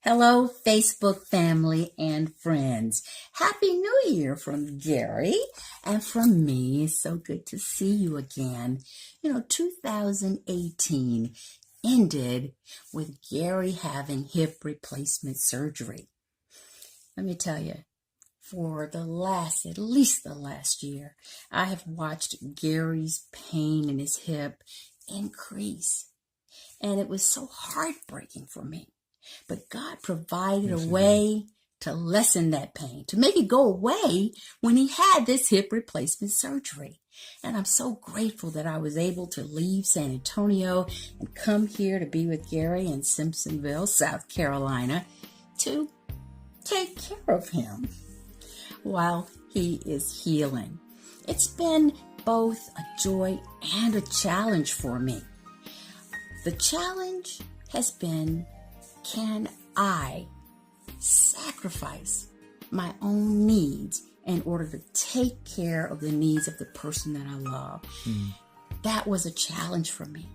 Hello, Facebook family and friends. Happy New Year from Gary and from me. It's so good to see you again. 2018 ended with Gary having hip replacement surgery. Let me tell you, for at least the last year, I have watched Gary's pain in his hip increase. And it was so heartbreaking for me. But God provided a way to lessen that pain, to make it go away when he had this hip replacement surgery. And I'm so grateful that I was able to leave San Antonio and come here to be with Gary in Simpsonville, South Carolina, to take care of him while he is healing. It's been both a joy and a challenge for me. The challenge has been, can I sacrifice my own needs in order to take care of the needs of the person that I love? That was a challenge for me.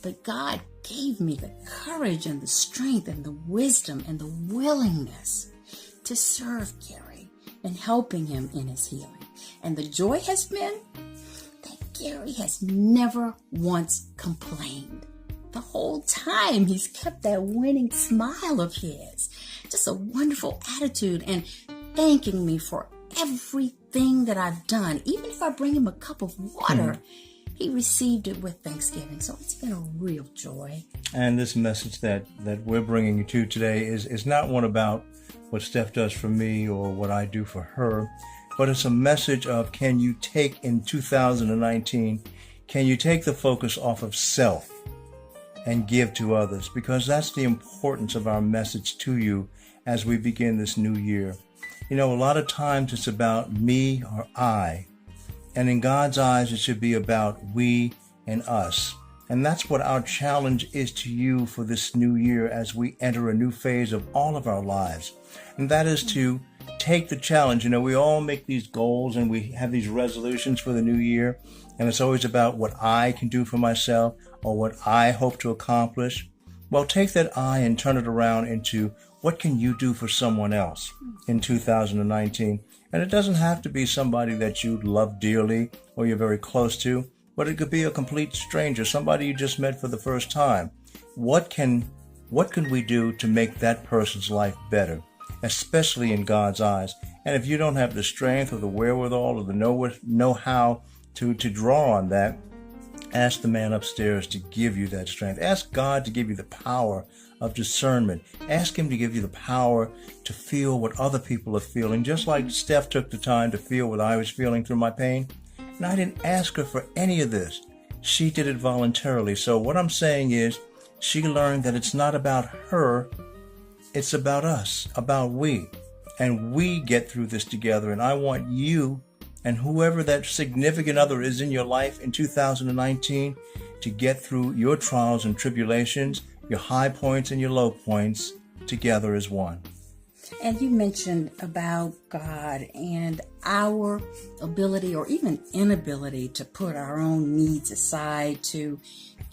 But God gave me the courage and the strength and the wisdom and the willingness to serve Gary and helping him in his healing. And the joy has been that Gary has never once complained. The whole time he's kept that winning smile of his. Just a wonderful attitude and thanking me for everything that I've done. Even if I bring him a cup of water, he received it with thanksgiving. So it's been a real joy. And this message that we're bringing you to today is not one about what Steph does for me or what I do for her, but it's a message of, can you take in 2019, can you take the focus off of self and give to others? Because that's the importance of our message to you as we begin this new year. A lot of times it's about me or I, and in God's eyes it should be about we and us. And that's what our challenge is to you for this new year as we enter a new phase of all of our lives. And that is to take the challenge. We all make these goals and we have these resolutions for the new year, and it's always about what I can do for myself or what I hope to accomplish. Well, take that I and turn it around into, what can you do for someone else in 2019? And it doesn't have to be somebody that you love dearly or you're very close to, but it could be a complete stranger, somebody you just met for the first time. What can we do to make that person's life better, especially in God's eyes? And if you don't have the strength or the wherewithal or the know-how to draw on that, ask the man upstairs to give you that strength. Ask God to give you the power of discernment. Ask him to give you the power to feel what other people are feeling, just like Steph took the time to feel what I was feeling through my pain. And I didn't ask her for any of this. She did it voluntarily. So what I'm saying is, she learned that it's not about her, it's about us, about we. And we get through this together. And I want you and whoever that significant other is in your life in 2019 to get through your trials and tribulations, your high points and your low points, together as one. And you mentioned about God and our ability or even inability to put our own needs aside to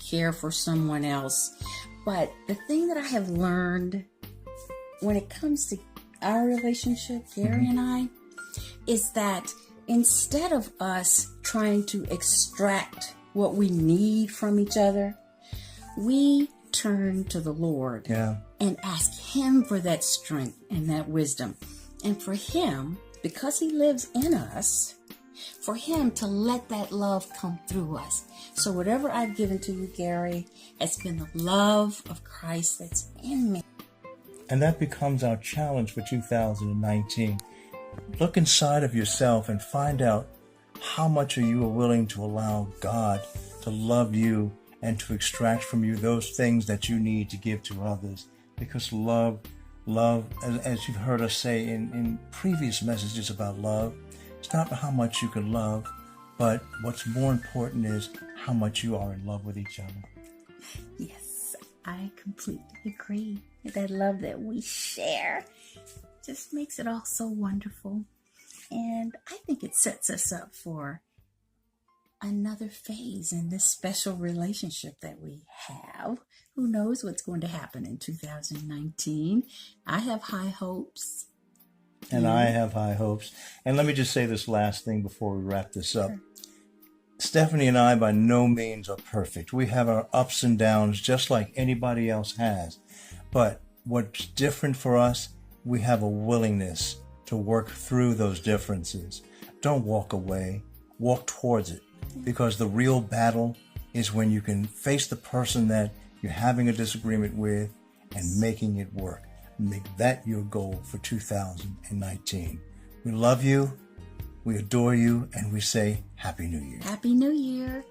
care for someone else. But the thing that I have learned when it comes to our relationship, Gary and I, is that instead of us trying to extract what we need from each other, we turn to the Lord and ask him for that strength and that wisdom. And for him, because he lives in us, for him to let that love come through us. So whatever I've given to you, Gary, has been the love of Christ that's in me. And that becomes our challenge for 2019. Look inside of yourself and find out how much are you willing to allow God to love you and to extract from you those things that you need to give to others. Because love, as you've heard us say in previous messages about love, it's not how much you can love, but what's more important is how much you are in love with each other. Yes, I completely agree. That love that we share just makes it all so wonderful. And I think it sets us up for another phase in this special relationship that we have, who knows what's going to happen in 2019? I have high hopes. And I have high hopes. And let me just say this last thing before we wrap this up. Stephanie and I by no means are perfect. We have our ups and downs just like anybody else has. But what's different for us, we have a willingness to work through those differences. Don't walk away, walk towards it. Because the real battle is when you can face the person that you're having a disagreement with and making it work. Make that your goal for 2019. We love you, we adore you, and we say Happy New Year. Happy New Year.